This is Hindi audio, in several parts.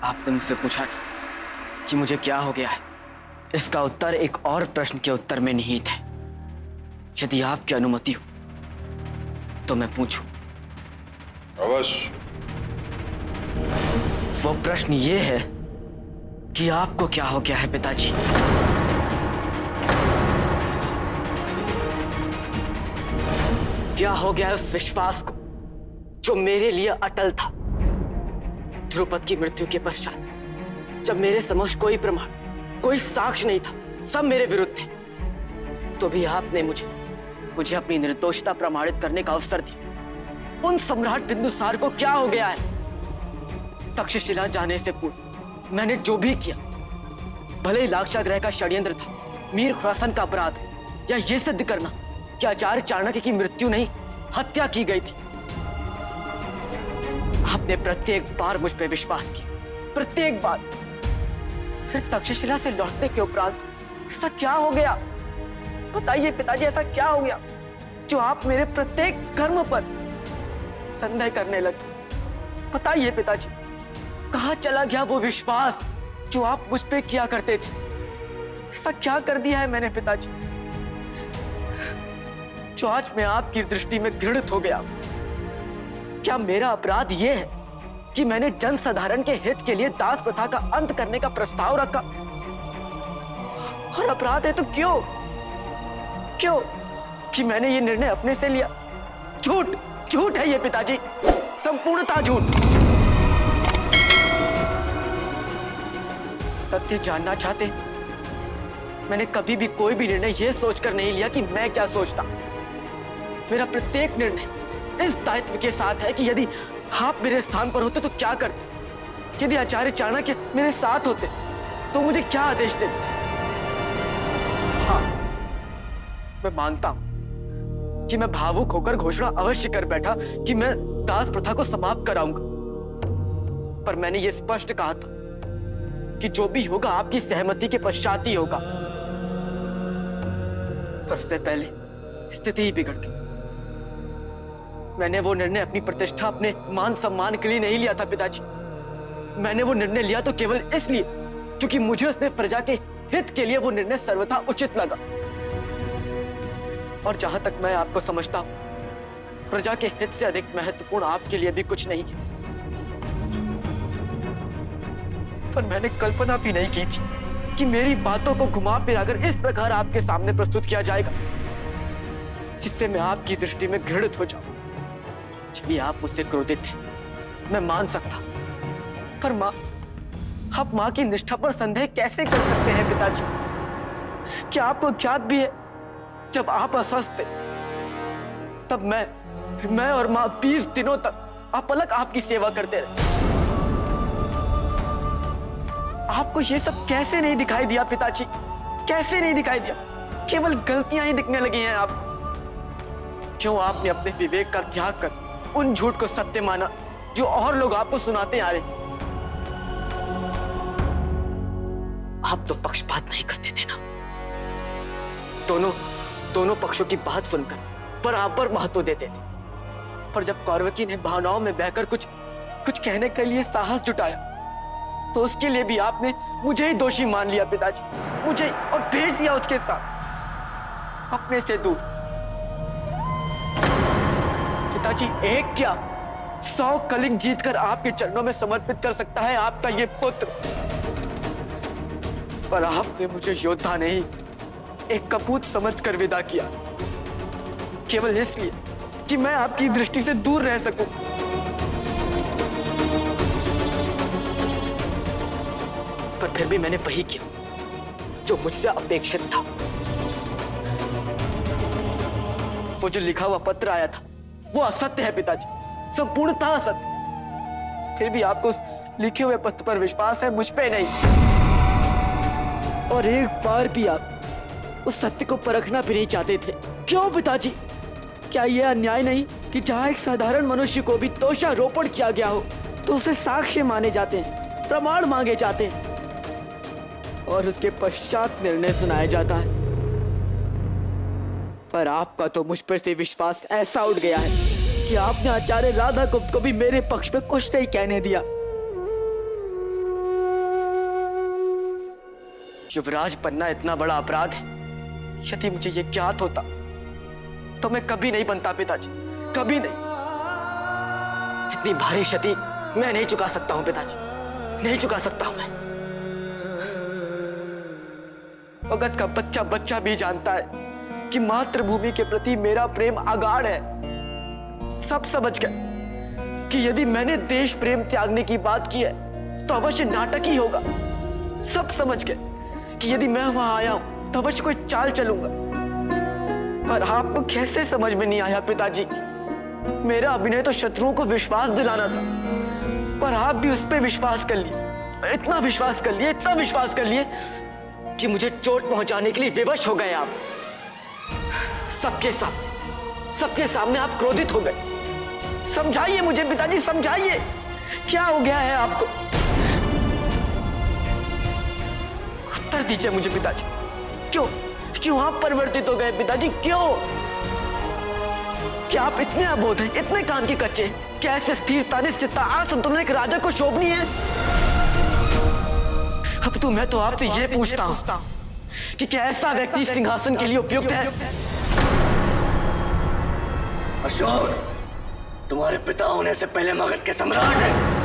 आपने मुझसे पूछा ना कि मुझे क्या हो गया है, इसका उत्तर एक और प्रश्न के उत्तर में निहित है। यदि आपकी अनुमति हो तो मैं पूछूं? अवश्य। वो प्रश्न ये है कि आपको क्या हो गया है पिताजी? क्या हो गया है उस विश्वास को जो मेरे लिए अटल था? ध्रुपद की मृत्यु के पश्चात जब मेरे समक्ष कोई प्रमाण, कोई साक्ष्य नहीं था, सब मेरे विरुद्ध थे, तो भी आपने मुझे अपनी निर्दोषता प्रमाणित करने का अवसर दिया। उन सम्राट बिंदुसार को क्या हो गया है? तक्षशिला जाने से पूर्व मैंने जो भी किया, भले ही लाक्षागृह का षड्यंत्र था, मीर खुरासन का अपराध, या यह सिद्ध करना कि आचार्य चाणक्य की मृत्यु नहीं, हत्या की गई थी, आपने प्रत्येक बार मुझ पर विश्वास किया, प्रत्येक बार। फिर तक्षशिला से लौटने के उपरांत ऐसा क्या हो गया? बताइए पिताजी, ऐसा क्या हो गया जो आप मेरे प्रत्येक कर्म पर संदेह करने लगे? बताइए पिताजी, कहां चला गया वो विश्वास जो आप मुझ पे किया करते थे? ऐसा क्या कर दिया है मैंने पिताजी जो आज मैं आपकी दृष्टि में घृणित हो गया? क्या मेरा अपराध यह है कि मैंने जन साधारण के हित के लिए दास प्रथा का अंत करने का प्रस्ताव रखा? और अपराध है तो क्यों कि मैंने ये निर्णय अपने से लिया? झूठ है ये पिताजी, संपूर्णतः झूठ। तथ्य जानना चाहते? मैंने कभी भी कोई भी निर्णय यह सोचकर नहीं लिया कि मैं क्या सोचता। मेरा प्रत्येक निर्णय इस दायित्व के साथ है कि यदि आप मेरे स्थान पर होते तो क्या करते? यदि आचार्य चाणक्य मेरे साथ होते तो मुझे क्या आदेश देते? हाँ, मैं मानता हूं कि मैं भावुक होकर घोषणा अवश्य कर बैठा कि मैं दास प्रथा को समाप्त कराऊंगा, पर मैंने यह स्पष्ट कहा था कि जो भी होगा आपकी सहमति के पश्चात ही होगा। पर उससे पहले स्थिति ही बिगड़ गई। मैंने वो निर्णय अपनी प्रतिष्ठा, अपने मान सम्मान के लिए नहीं लिया था पिताजी। मैंने वो निर्णय लिया तो केवल इसलिए क्योंकि मुझे उसमें प्रजा के हित के लिए वो निर्णय सर्वथा उचित लगा। और जहां तक मैं आपको समझता हूं, प्रजा के हित से अधिक महत्वपूर्ण आपके लिए भी कुछ नहीं है। पर मैंने कल्पना भी नहीं की थी कि मेरी बातों को घुमा फिराकर इस प्रकार आपके सामने प्रस्तुत किया जाएगा जिससे मैं आपकी दृष्टि में घृणित हो जाऊं। चलिए, आप मुझसे क्रोधित थे, मैं मान सकता, पर मां, आप मां की निष्ठा पर संदेह कैसे कर सकते हैं पिताजी? क्या आपको ज्ञात भी है जब आप अस्वस्थ थे तब मैं और मां 20 दिनों तक अपलक आपकी सेवा करते रहे? आपको ये सब कैसे नहीं दिखाई दिया पिताजी? कैसे नहीं दिखाई दिया? केवल गलतियां ही दिखने लगी हैं आपको। क्यों आपने अपने विवेक का त्याग कर उन झूठ को सत्य माना जो और लोग आपको सुनाते आ रहे? आप तो पक्षपात नहीं करते थे ना। दोनों पक्षों की बात सुनकर बराबर महत्व देते थे। पर जब कौरवकी ने भावनाओं में बहकर कुछ कहने के लिए साहस जुटाया तो उसके लिए भी आपने मुझे ही दोषी मान लिया पिताजी, मुझे, और भेज दिया उसके साथ अपने से दूर। पिताजी, एक क्या 100 कलिंग जीतकर आपके चरणों में समर्पित कर सकता है आपका ये पुत्र, पर आपने मुझे योद्धा नहीं, एक कपूत समझकर विदा किया, केवल इसलिए कि मैं आपकी दृष्टि से दूर रह सकूं। पर फिर भी मैंने वही किया जो मुझसे अपेक्षित था। वो जो लिखा हुआ पत्र आया था वो असत्य है पिताजी, संपूर्णतः असत्य। फिर भी आपको उस लिखे हुए पत्र पर विश्वास है, मुझ पे नहीं। और एक बार भी आप उस सत्य को परखना भी नहीं चाहते थे। क्यों पिताजी? क्या यह अन्याय नहीं कि जहां एक साधारण मनुष्य को भी दोषारोपण किया गया हो तो उसे साक्ष्य माने जाते हैं, प्रमाण मांगे जाते हैं और उसके पश्चात निर्णय सुनाया जाता है? पर आपका तो मुझ पर से विश्वास ऐसा उठ गया है कि आपने आचार्य राधा गुप्त को भी मेरे पक्ष में कुछ नहीं कहने दिया। युवराज बनना इतना बड़ा अपराध है। यदि मुझे ये ज्ञात होता तो मैं कभी नहीं बनता पिताजी, कभी नहीं। इतनी भारी क्षति मैं नहीं चुका सकता हूं पिताजी, नहीं चुका सकता हूं मैं। भगत का बच्चा बच्चा भी जानता है कि मातृभूमि के प्रति मेरा प्रेम अगाढ़ है। सब समझ गए कि यदि मैंने देश प्रेम त्यागने की बात की है तो अवश्य नाटक ही होगा। सब समझ गए कि यदि मैं वहां आया हूं तो अवश्य कोई चाल चलूंगा। पर आपको कैसे समझ में नहीं आया पिताजी? मेरा अभिनय तो शत्रुओं को विश्वास दिलाना था, पर आप भी उस पर विश्वास कर लिए। इतना विश्वास कर लिए, इतना विश्वास कर लिए कि मुझे चोट पहुंचाने के लिए विवश हो गए आप। सबके सामने आप क्रोधित हो गए। समझाइए मुझे पिताजी, समझाइए क्या हो गया है आपको? उत्तर दीजिए मुझे पिताजी। क्यों आप परिवर्तित हो गए पिताजी? क्यों? क्या आप इतने अबोध हैं, इतने कान के कच्चे? क्या ऐसे स्थिरता, निश्चितता, असंतुलन एक राजा को शोभनीय है? अब तो मैं तो आपसे यह पूछता हूं कि क्या ऐसा व्यक्ति सिंहासन के लिए उपयुक्त है? अशोक, तुम्हारे पिता होने से पहले मगध के सम्राट हैं।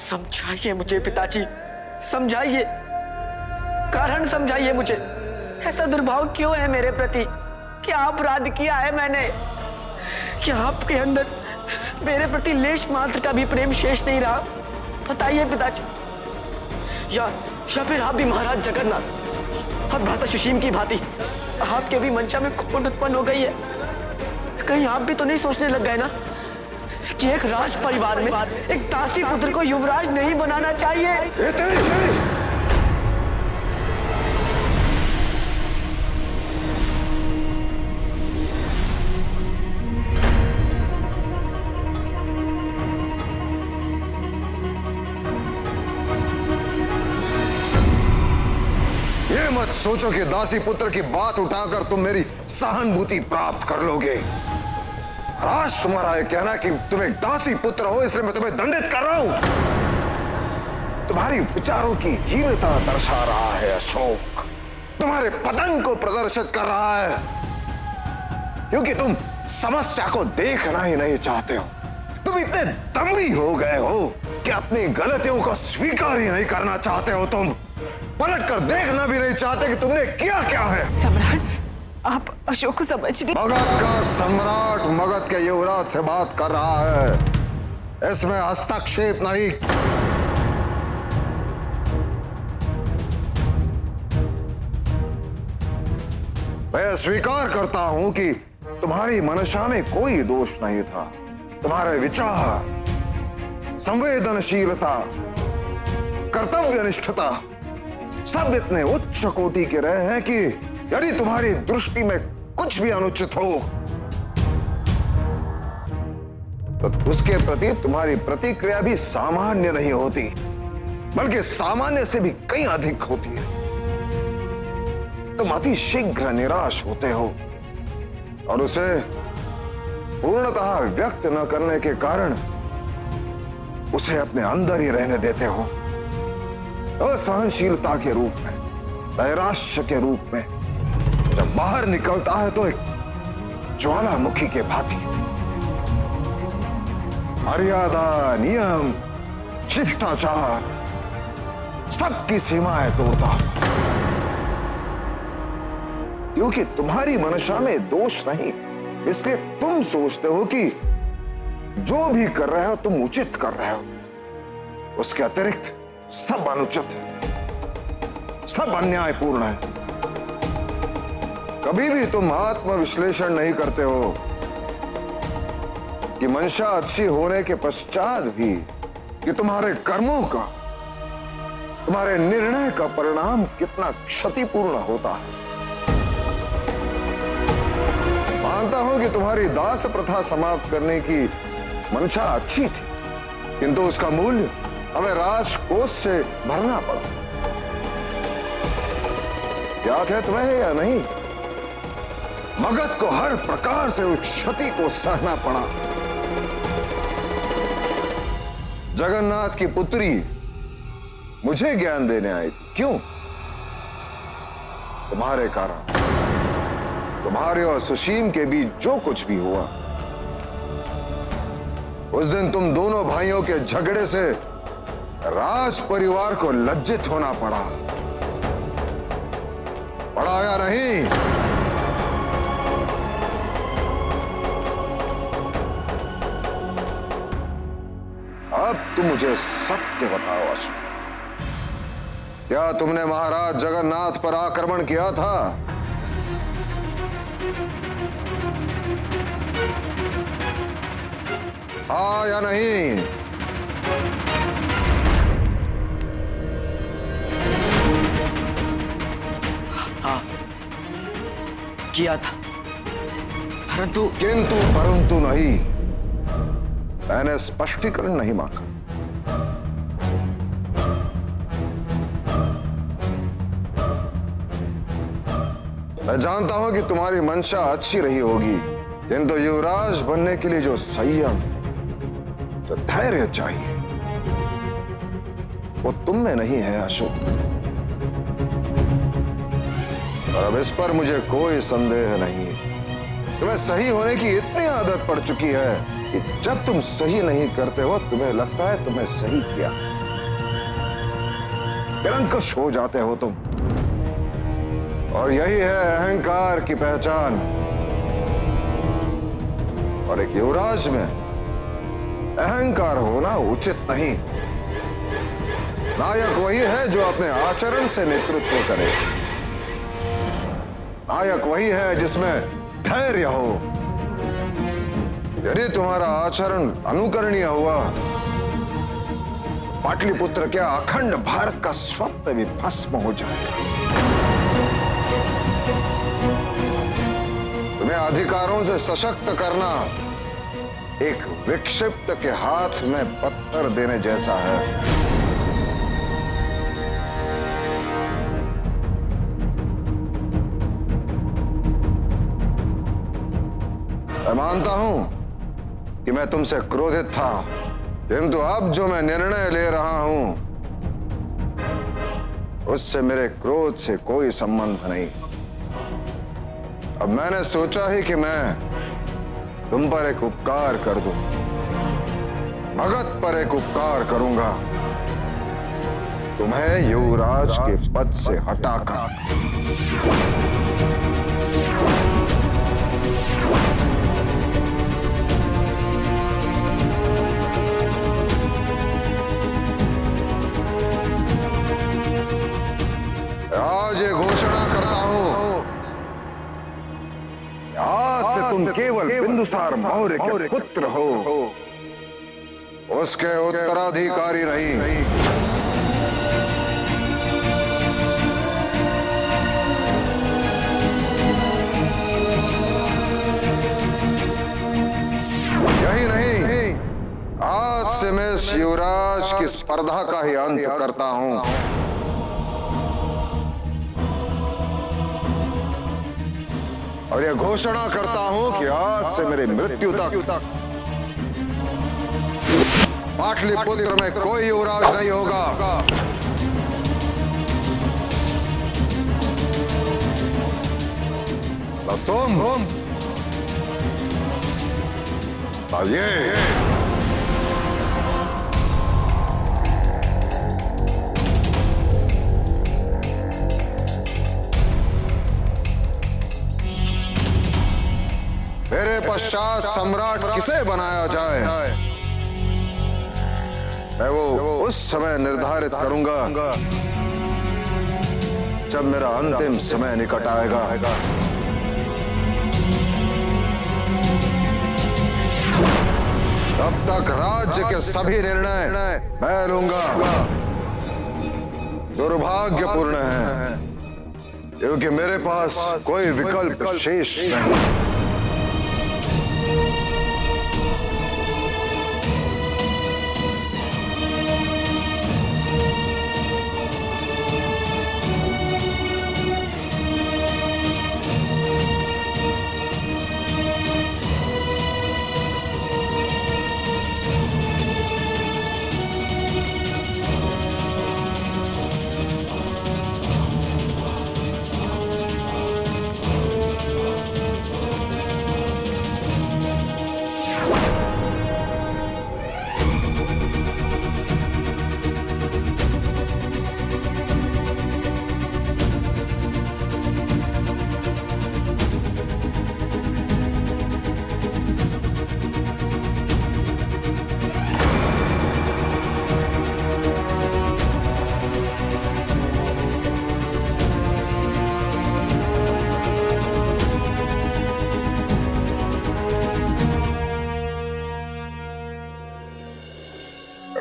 समझाइए मुझे पिताजी, समझाइए, कारण समझाइए मुझे। ऐसा दुर्भाव क्यों है मेरे प्रति? क्या अपराध किया है मैंने? क्या आपके अंदर मेरे प्रति लेश मात्र का भी प्रेम शेष नहीं रहा? बताइए पिताजी। या फिर आप भी महाराज जगन्नाथ और भ्राता सुशीम की भांति आपके भी मंशा में खोट उत्पन्न हो गई है? कहीं आप भी तो नहीं सोचने लग गए ना कि एक राज परिवार में एक दासी पुत्र को युवराज नहीं बनाना चाहिए? ये मत सोचो कि दासी पुत्र की बात उठाकर तुम मेरी सहानुभूति प्राप्त कर लोगे। आज तुम्हारा यह कहना कि तुम एक दासी पुत्र हो इसलिए मैं तुम्हें दंडित कर रहा हूं, तुम्हारी विचारों की हीनता दर्शा रहा है अशोक। तुम्हारे पतन को प्रदर्शित कर रहा है, क्योंकि तुम समस्या को देखना ही नहीं चाहते हो। तुम इतने दम्भी हो गए हो कि अपनी गलतियों को स्वीकार ही नहीं करना चाहते हो। तुम पलट कर देखना भी नहीं चाहते कि तुमने किया क्या है। सम्राट, आप अशोक को समझ नहीं। मगध का सम्राट मगध के युवराज से बात कर रहा है, इसमें हस्तक्षेप नहीं। मैं स्वीकार करता हूं कि तुम्हारी मनसा में कोई दोष नहीं था। तुम्हारे विचार, संवेदनशीलता, कर्तव्यनिष्ठता सब इतने उच्च कोटि के रहे हैं कि यदि तुम्हारी दृष्टि में कुछ भी अनुचित हो तो उसके प्रति तुम्हारी प्रतिक्रिया भी सामान्य नहीं होती, बल्कि सामान्य से भी कहीं अधिक होती है। तुम अति शीघ्र निराश होते हो और उसे पूर्णतः व्यक्त न करने के कारण उसे अपने अंदर ही रहने देते हो, असहनशीलता के रूप में, नैराश्य के रूप में। जब बाहर निकलता है तो एक ज्वालामुखी के भांति मर्यादा, नियम, शिष्टाचार सबकी सीमाएं तोड़ता, क्योंकि तुम्हारी मनसा में दोष नहीं, इसलिए तुम सोचते हो कि जो भी कर रहे हो तुम उचित कर रहे हो। उसके अतिरिक्त सब अनुचित है, सब अन्यायपूर्ण है। कभी भी तुम आत्मविश्लेषण नहीं करते हो कि मंशा अच्छी होने के पश्चात भी कि तुम्हारे कर्मों का, तुम्हारे निर्णय का परिणाम कितना क्षतिपूर्ण होता है। मानता हूं कि तुम्हारी दास प्रथा समाप्त करने की मंशा अच्छी थी, किंतु उसका मूल्य हमें राजकोष से भरना पड़ा। याद है तुम्हें या नहीं? मगध को हर प्रकार से उस क्षति को सहना पड़ा। जगन्नाथ की पुत्री मुझे ज्ञान देने आई थी। क्यों? तुम्हारे कारण। तुम्हारे और सुशीम के बीच जो कुछ भी हुआ, उस दिन तुम दोनों भाइयों के झगड़े से राज परिवार को लज्जित होना पड़ा या नहीं? अब तुम मुझे सत्य बताओ अशोक, क्या तुमने महाराज जगन्नाथ पर आक्रमण किया था? हाँ या नहीं? हाँ, किया था, परंतु परंतु नहीं। मैंने स्पष्टीकरण नहीं मांगा। मैं जानता हूं कि तुम्हारी मंशा अच्छी रही होगी, किंतु युवराज बनने के लिए जो संयम, जो धैर्य चाहिए, वो तुम में नहीं है अशोक। और अब इस पर मुझे कोई संदेह नहीं। तुम्हें सही होने की इतनी आदत पड़ चुकी है कि जब तुम सही नहीं करते हो, तुम्हें लगता है तुमने सही किया। निरंकुश हो जाते हो तुम, और यही है अहंकार की पहचान। और एक युवराज में अहंकार होना उचित नहीं। नायक वही है जो अपने आचरण से नेतृत्व करे। नायक वही है जिसमें धैर्य हो। यदि तुम्हारा आचरण अनुकरणीय हुआ, पाटलिपुत्र क्या अखंड भारत का स्वप्न भी भस्म हो जाएगा। तुम्हें अधिकारों से सशक्त करना एक विक्षिप्त के हाथ में पत्थर देने जैसा है। मैं मानता हूं कि मैं तुमसे क्रोधित था, किंतु अब जो मैं निर्णय ले रहा हूं, उससे मेरे क्रोध से कोई संबंध नहीं। अब मैंने सोचा ही कि मैं तुम पर एक उपकार कर दूं, मगध पर एक उपकार करूंगा, तुम्हें युवराज के पद से हटाकर। आज ये घोषणा करता हूं, आज से तुम केवल बिंदुसार मौर्य के पुत्र हो, उसके उत्तराधिकारी नहीं। यही नहीं, आज से मैं इस युवराज की स्पर्धा का ही अंत करता हूं। और यह घोषणा करता हूं कि आज से मेरी मृत्यु तक पाटलिपुत्र में कोई युवराज नहीं होगा। न तुम न ये। मेरे पश्चात सम्राट किसे बनाया जाए, मैं वो उस समय निर्धारित करूंगा जब मेरा अंतिम समय निकट आएगा। तब तक राज्य के सभी निर्णय मैं लूंगा। दुर्भाग्यपूर्ण है, क्योंकि मेरे पास कोई विकल्प शेष नहीं।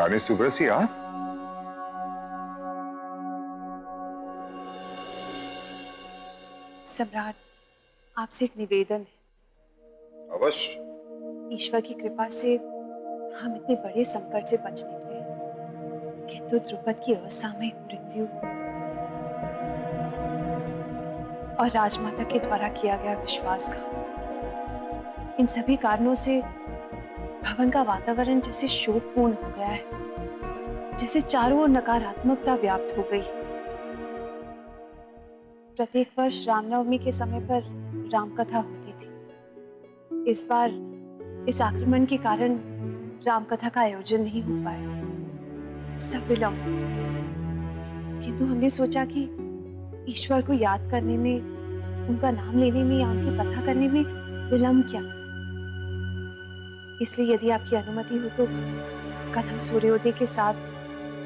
रानी सुब्रसी, हाँ? सम्राट, आपसे एक निवेदन है। अवश्य। ईश्वर की कृपा से हम इतने बड़े संकट से बच निकले, किंतु द्रुपद की असामयिक मृत्यु और राजमाता के द्वारा किया गया विश्वासघात, इन सभी कारणों से भवन का वातावरण जैसे शोकपूर्ण हो गया है, जैसे चारों ओर नकारात्मकता व्याप्त हो गई। प्रत्येक वर्ष रामनवमी के समय पर रामकथा होती थी। इस बार इस आक्रमण के कारण रामकथा का आयोजन नहीं हो पाया, सब विलंब। किंतु हमने सोचा कि ईश्वर को याद करने में, उनका नाम लेने में या उनकी कथा करने में विलंब क्या। इसलिए यदि आपकी अनुमति हो तो कल हम सूर्योदय के साथ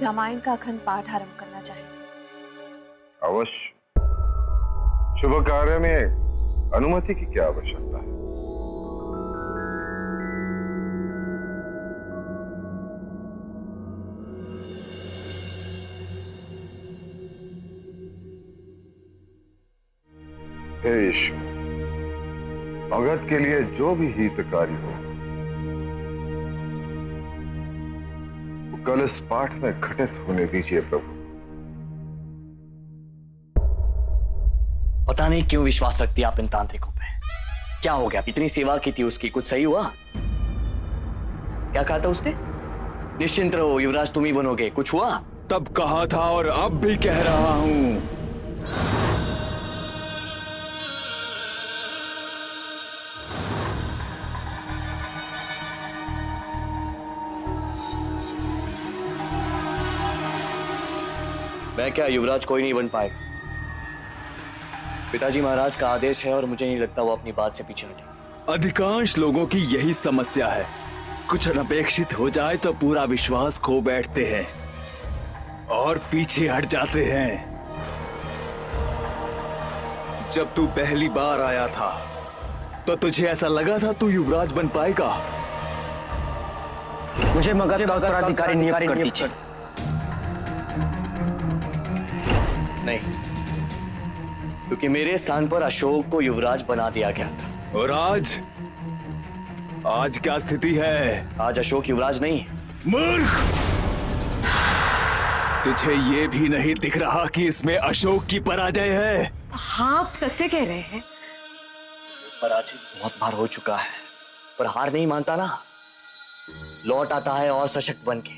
रामायण का अखंड पाठ आरंभ करना चाहेंगे। अवश्य। शुभ कार्य में अनुमति की क्या आवश्यकता है? हे ईश्वर, भगत के लिए जो भी हितकारी हो, वो कल इस पाठ में घटित होने दीजिए प्रभु। पता नहीं क्यों विश्वास रखती आप इन तांत्रिकों पे। क्या हो गया? इतनी सेवा की थी उसकी, कुछ सही हुआ? क्या कहा था उसने? निश्चिंत रहो युवराज, तुम ही बनोगे। कुछ हुआ? तब कहा था और अब भी कह रहा हूं। मैं क्या, युवराज कोई नहीं बन पाएगा। पिताजी महाराज का आदेश है और मुझे नहीं लगता वो अपनी बात से पीछे हटे। अधिकांश लोगों की यही समस्या है, कुछ अनपेक्षित हो जाए तो पूरा विश्वास खो बैठते हैं और पीछे हट जाते हैं। जब तू पहली बार आया था तो तुझे ऐसा लगा था तू युवराज बन पाएगा। मुझे मगध का उत्तराधिकारी नियुक्त कर दीजिए। नहीं, क्योंकि मेरे स्थान पर अशोक को युवराज बना दिया गया था। और आज क्या स्थिति है? आज अशोक युवराज नहीं है। मूर्ख! तुझे ये भी नहीं दिख रहा कि इसमें अशोक की पराजय है? हाँ, आप सत्य कह रहे हैं। पराजित बहुत बार हो चुका है, पर हार नहीं मानता ना। लौट आता है और सशक्त बन के,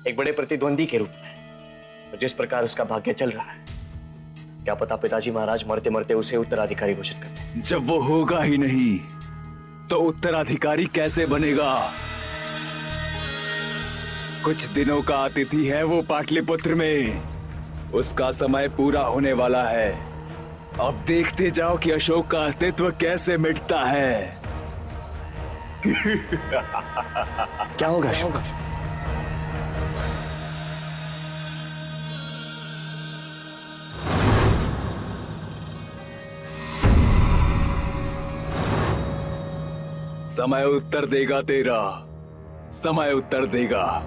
एक बड़े प्रतिद्वंदी के रूप में। और जिस प्रकार उसका भाग्य चल रहा है, क्या पता पिताजी महाराज मरते मरते उसे उत्तराधिकारी घोषित कर दें। जब वो होगा ही नहीं तो उत्तराधिकारी कैसे बनेगा? कुछ दिनों का अतिथि है वो पाटलिपुत्र में, उसका समय पूरा होने वाला है। अब देखते जाओ कि अशोक का अस्तित्व कैसे मिटता है। क्या होगा अशोक? समय उत्तर देगा तेरा, समय उत्तर देगा।